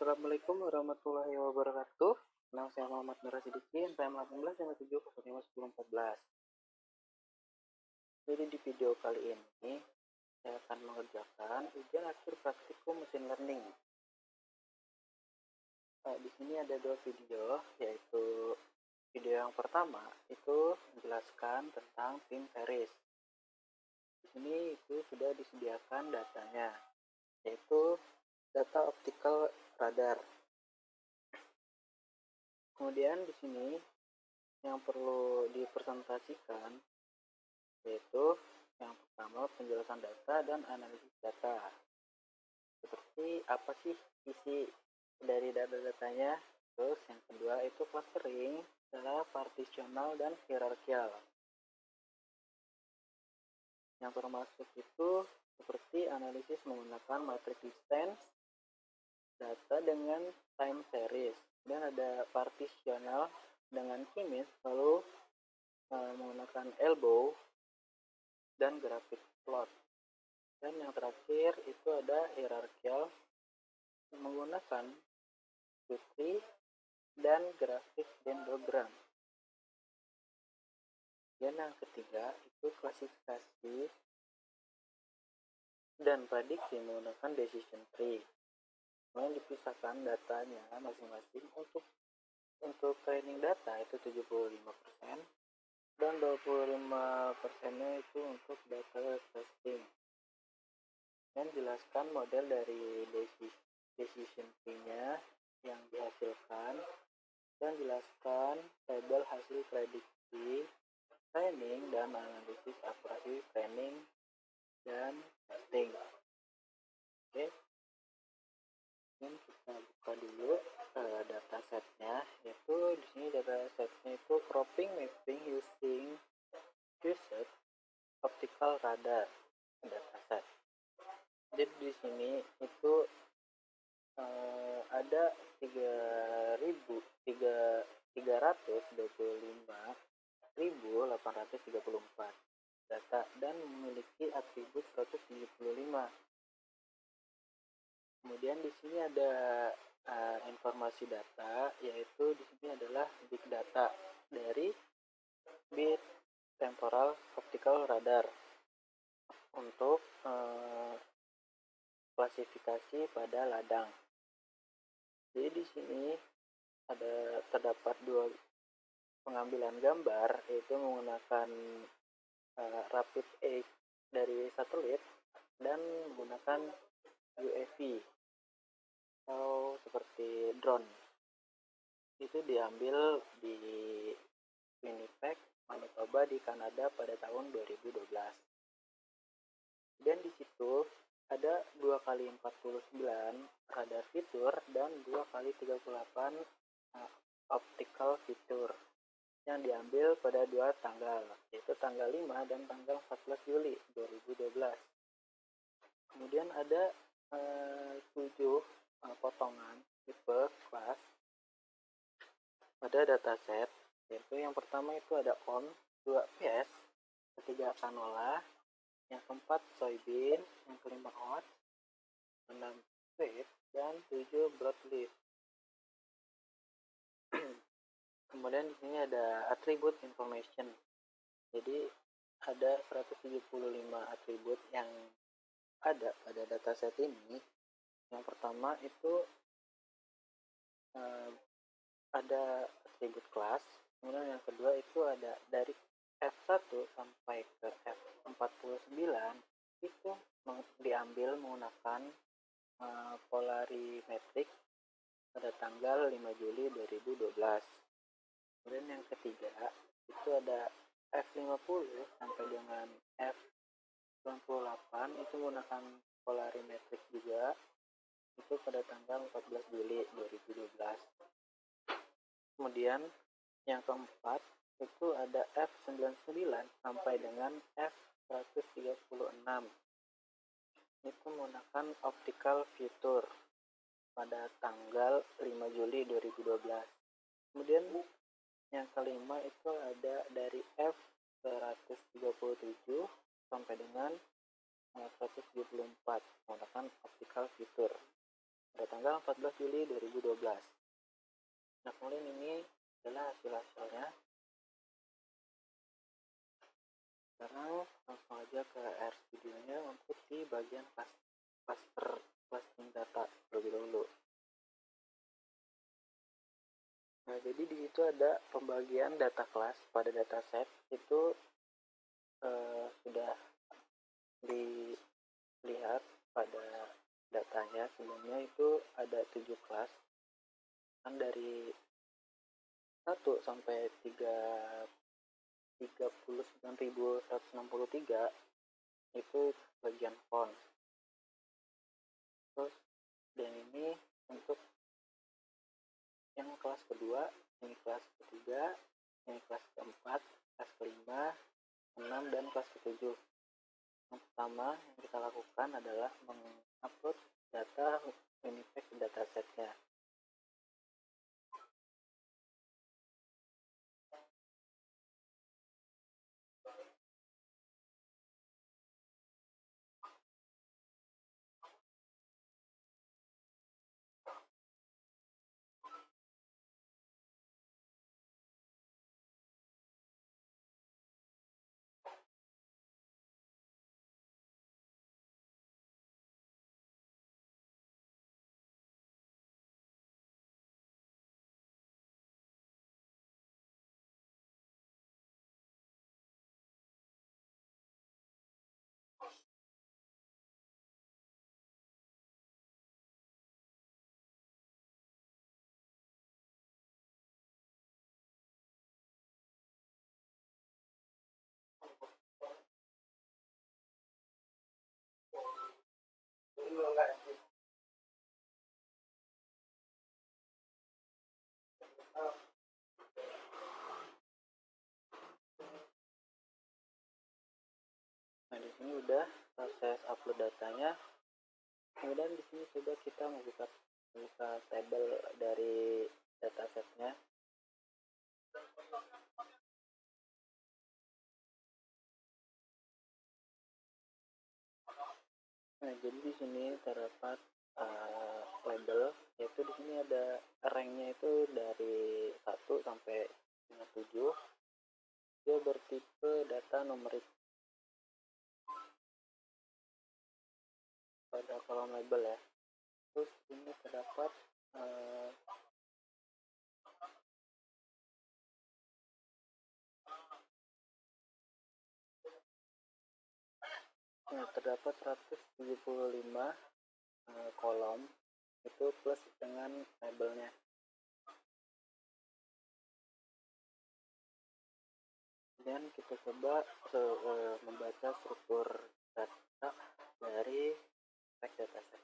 Assalamualaikum warahmatullahi wabarakatuh. Nama saya Muhammad Nur Rasidiki, NPM 1857 Jadi di video kali ini saya akan mengerjakan ujian akhir praktikum mesin learning. Di sini ada dua video, yaitu video yang pertama itu menjelaskan tentang tim series. Di sini itu sudah disediakan datanya, yaitu data optical radar. Kemudian di sini yang perlu dipresentasikan yaitu yang pertama penjelasan data dan analisis data. Seperti apa sih isi dari data-datanya. Terus yang kedua itu clustering, secara partisional dan hierarkial. Yang termasuk itu seperti analisis menggunakan matrix distance, data dengan time series, dan ada partisional dengan kimis, lalu menggunakan elbow dan grafik plot. Dan yang terakhir itu ada hierarkial menggunakan putri dan grafik dendrogram. Dan yang ketiga itu klasifikasi dan prediksi menggunakan decision tree. Kemudian dipisahkan datanya masing-masing untuk training data itu 75% dan 25%-nya itu untuk data testing. Dan jelaskan model dari decision tree-nya yang dihasilkan, dan jelaskan tabel hasil prediksi, training dan analisis akurasi training dan testing. Oke, ini kita buka dulu datasetnya. Yaitu di sini datasetnya itu cropping mapping using fused optical radar dataset. Jadi di sini itu ada 325.834 data dan memiliki atribut 175. Kemudian di sini ada informasi data, yaitu di sini adalah big data dari bit temporal optical radar untuk klasifikasi pada ladang. Jadi di sini terdapat dua pengambilan gambar, yaitu menggunakan rapid eye dari satelit dan menggunakan UAV atau seperti drone. Itu diambil di Winnipeg, Manitoba di Kanada pada tahun 2012. Dan di situ ada 2x49 radar fitur dan 2x38 optical fitur yang diambil pada dua tanggal, yaitu tanggal 5 dan tanggal 14 Juli 2012. Kemudian ada 7 potongan tipe kelas pada dataset, yaitu yang pertama itu ada on, 2 PS, ketiga canola, yang keempat soybean, yang kelima oats, 6 wheat, dan 7 broadleaf. Kemudian di sini ada attribute information. Jadi ada 175 atribut yang ada pada dataset ini. Yang pertama itu ada atribut kelas. Kemudian yang kedua itu ada dari F1 sampai ke F49 itu diambil menggunakan polarimetrik pada tanggal 5 Juli 2012. Kemudian yang ketiga itu ada F50 sampai dengan F98 itu menggunakan polarimetrik juga, itu pada tanggal 14 Juli 2012. Kemudian yang keempat itu ada F99 sampai dengan F136, itu menggunakan optical fitur pada tanggal 5 Juli 2012. Kemudian yang kelima itu ada dari F137 sampai dengan 174 menggunakan optical fitur. pada tanggal 14 Juli 2012. Nah, kemudian ini adalah hasil-hasilnya. Sekarang langsung aja ke RStudionya untuk di bagian clustering data terlebih dahulu. Nah, jadi di situ ada pembagian data kelas pada dataset itu sudah dilihat pada datanya. Sebelumnya itu ada 7 kelas, kan dari 1 sampai 39.163 itu bagian font. Terus dan ini untuk yang kelas kedua, ini kelas ketiga, ini kelas keempat, kelas kelima, 6, dan kelas ketujuh. Yang pertama yang kita lakukan adalah mengupload data Unipack ke datasetnya. Nah, di sini udah proses upload datanya. Kemudian di sini coba kita membuka tabel dari datasetnya. Nah, jadi di sini terdapat label, yaitu di sini ada ranknya itu dari 1 sampai 7. Dia bertipe data numerik pada kolom label ya. Terus ini terdapat terdapat 175 kolom itu plus dengan labelnya. Dan kita coba membaca struktur data dari tag dataset.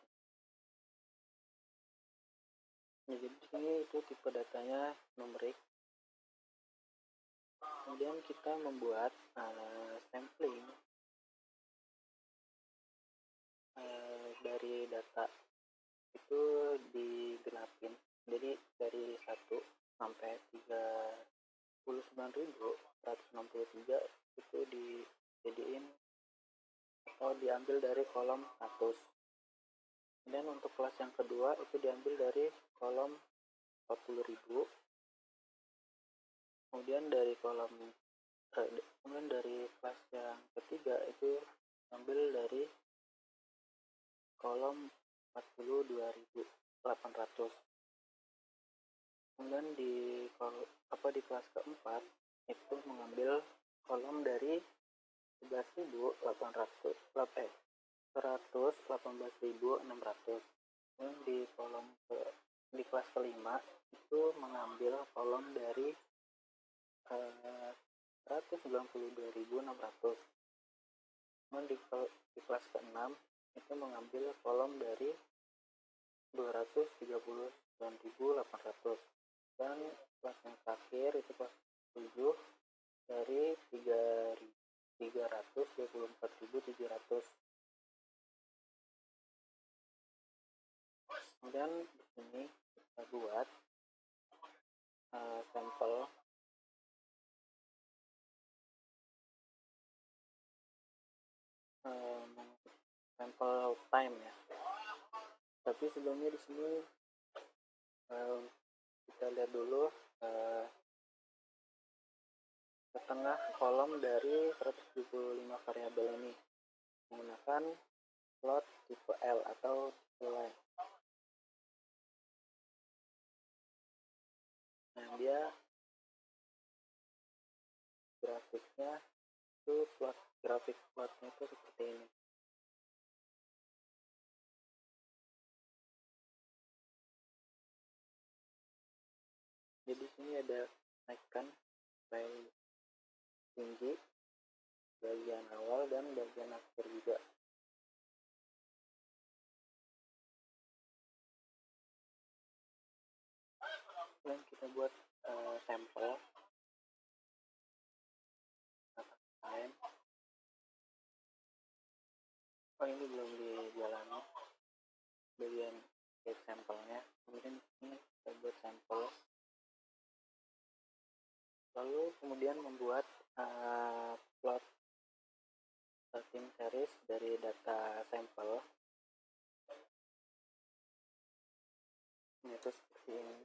Nah, jadi di sini itu tipe datanya numerik. Kemudian kita membuat sampling dari data itu digenapin. Jadi dari 1 sampai 39.163 itu dijadiin atau diambil dari kolom status. Dan untuk kelas yang kedua itu diambil dari kolom 40.000. Kemudian dari kelas yang ketiga itu ambil dari kolom 42.800. Kemudian di kelas keempat itu mengambil kolom dari 118.600. Dan di kelas kelima itu mengambil kolom dari 192.600. Dan di kelas ke-6 itu mengambil kolom dari 239.800. Dan kelas yang terakhir itu kelas 7 dari 324.700. Kemudian di sini kita buat sampel time ya. Tapi sebelumnya di sini kita lihat dulu setengah kolom dari 175 variabel ini menggunakan plot tipe L atau line. Nah, dia grafiknya itu grafik plotnya itu seperti ini. Jadi sini ada naikkan sampai tinggi bagian awal dan bagian akhir juga. Dan kita buat sampel lain. Oh, ini belum dijalani bagian sampelnya. Kemudian ini kita buat sampel, lalu kemudian membuat plot time series dari data sampel. Itu seperti ini.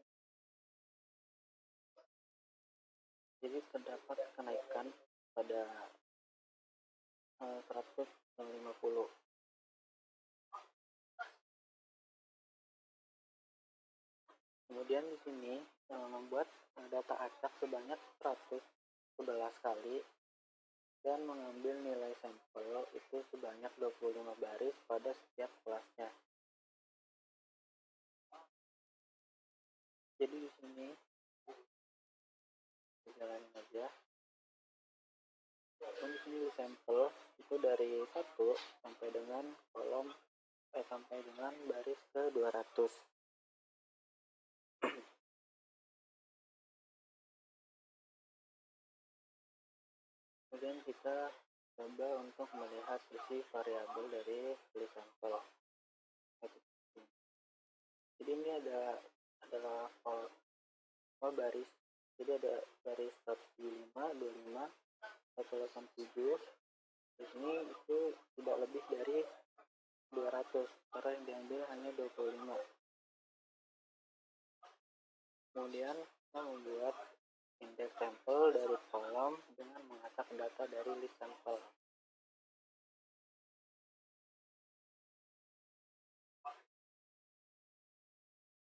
Jadi terdapat kenaikan pada 150. Kemudian di sini membuat data acak sebanyak 111 kali dan mengambil nilai sampel itu sebanyak 25 baris pada setiap kelasnya. Jadi di sini jalanin aja. Dan di sini sampel itu dari 1 sampai dengan kolom sampai dengan baris ke 200. Kemudian kita coba untuk melihat isi variabel dari list sampel. Jadi ini adalah baris. Jadi ada baris 175, 25, 187. Di sini itu tidak lebih dari 200 karena yang diambil hanya 25. Kemudian kita membuat indeks sampel dari kolom dengan mengacak data dari list sampel.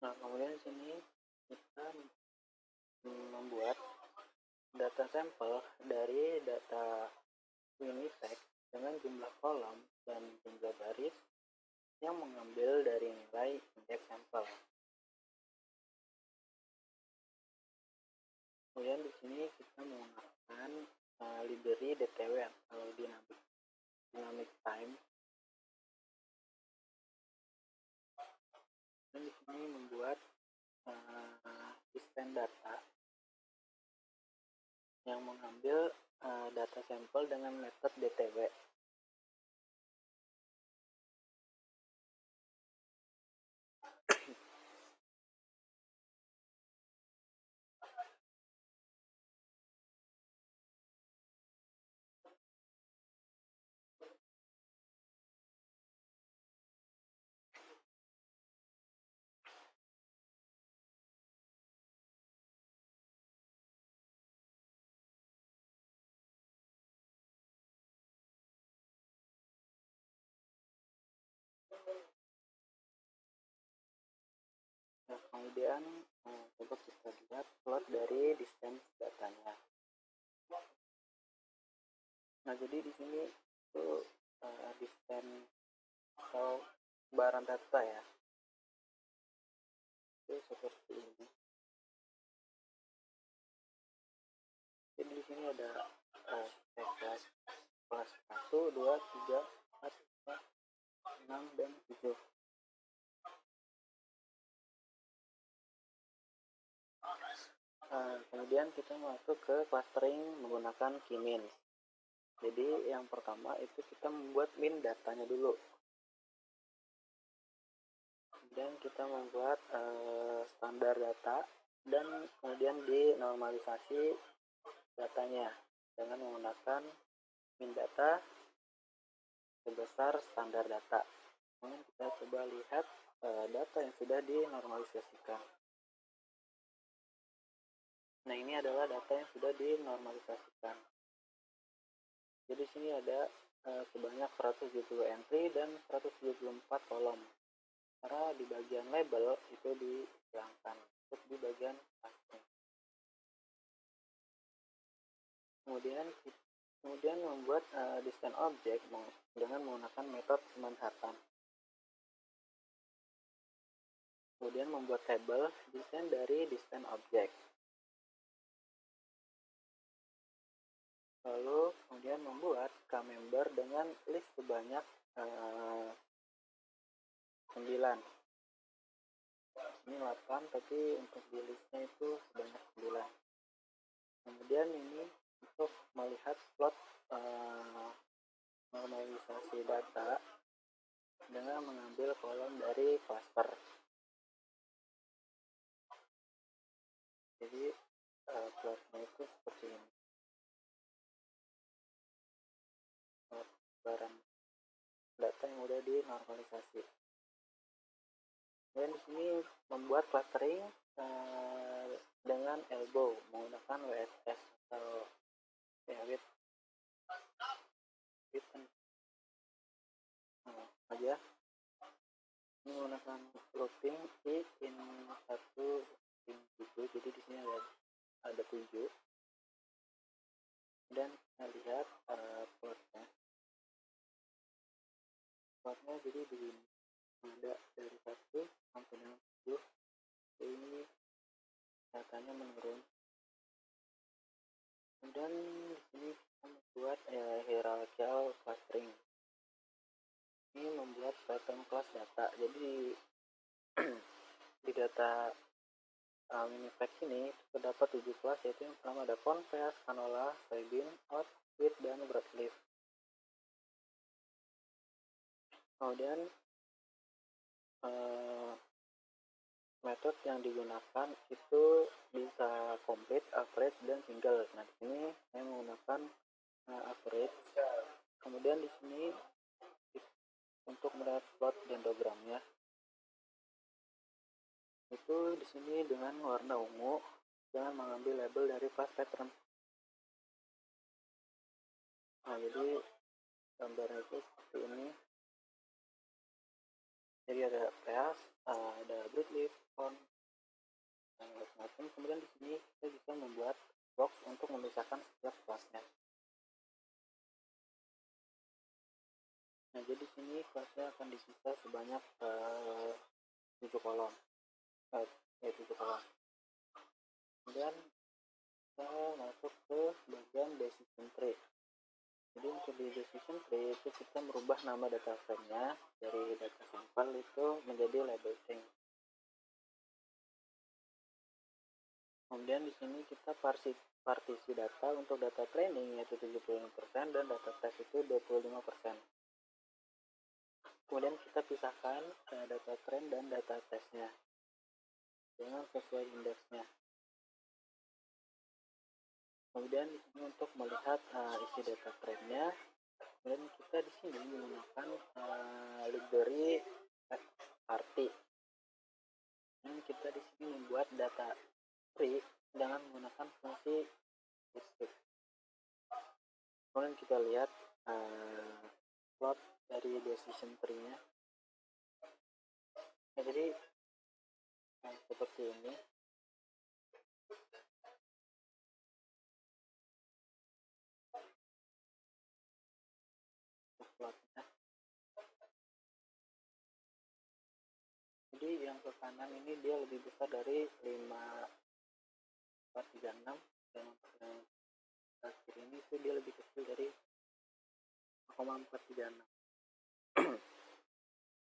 Nah, kemudian di sini kita membuat data sampel dari data Winnipeg dengan jumlah kolom dan jumlah baris yang mengambil dari nilai indeks sampel. Kemudian di sini kita menggunakan library DTW atau dynamic time. Dan di sini membuat display data yang mengambil data sampel dengan metode DTW. Nah, kemudian coba kita lihat plot dari distance datanya. Nah, jadi di sini itu distance atau barang data ya. Itu seperti ini. Jadi di sini ada kelas 1, 2, 3, 4, 5, 6, dan 7. Kemudian kita masuk ke clustering menggunakan key-min. Jadi yang pertama itu kita membuat min datanya dulu. Kemudian kita membuat standar data dan kemudian dinormalisasi datanya dengan menggunakan min data sebesar standar data. Kemudian kita coba lihat data yang sudah dinormalisasikan. Nah, ini adalah data yang sudah dinormalisasikan. Jadi di sini ada sebanyak 170 entry dan 174 kolom. Karena di bagian label itu dihilangkan untuk di bagian casting. Kemudian membuat desain objek dengan menggunakan metode Manhattan. Kemudian membuat tabel desain dari desain objek. Lalu kemudian membuat K-member dengan list sebanyak 9. Ini 8, tapi untuk di listnya itu sebanyak 9. Kemudian ini untuk melihat plot normalisasi data dengan mengambil kolom dari cluster. Jadi plotnya itu seperti ini. Barang data yang sudah dinormalisasi. Dan di sini membuat clustering dengan elbow menggunakan WSS atau width aja. Ini menggunakan grouping in satu in 7. Jadi di sini ada 7. Dan kita lihat plotnya. Plotnya jadi begini. Ada dari 1 sampai dengan 7. Ini datanya menurun. Dan di sini kita membuat hierarchical clustering. Ini membuat pattern class data. Jadi di data minipack ini terdapat 7 kelas, yaitu yang pertama ada confess, canola, soybean, oat, wheat, dan broadleaf. Kemudian metode yang digunakan itu bisa complete, average, dan single. Nah, di sini saya menggunakan average. Kemudian di sini untuk melihat plot dendrogramnya itu di sini dengan warna ungu dengan mengambil label dari class pattern. Nah, jadi gambarnya itu seperti ini. Jadi ada class, ada broadleaf, corn, dan macam-macam. Kemudian di sini kita bisa membuat box untuk memisahkan setiap kelasnya. Nah, jadi di sini kelasnya akan disisa sebanyak 7 kolom. 7 kolom. Kemudian kita masuk ke bagian decision tree. Jadi untuk di decision tree itu kita merubah nama data frame-nya dari data sampel itu menjadi label string. Kemudian di sini kita partisi data untuk data training yaitu 75% dan data test itu 25%. Kemudian kita pisahkan data train dan data testnya dengan sesuai indeksnya. Kemudian di sini untuk melihat isi data trainnya, kemudian kita di sini menggunakan library arti. Dan kita di sini membuat data tree dengan menggunakan fungsi district. Kemudian kita lihat plot dari decision tree-nya. Nah, jadi seperti ini. Plotnya. Jadi yang ke kanan ini dia lebih besar dari 5436 dan yang terakhir ini itu dia lebih kecil dari 0,436.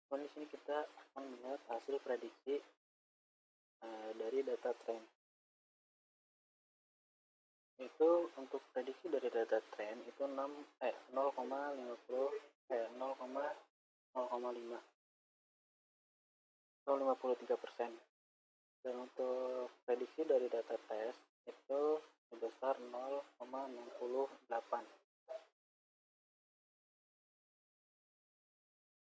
Kemudian di sini kita akan melihat hasil prediksi dari data trend. Itu untuk prediksi dari data trend itu 0,53%. Dan untuk prediksi dari data test itu sebesar 0,68.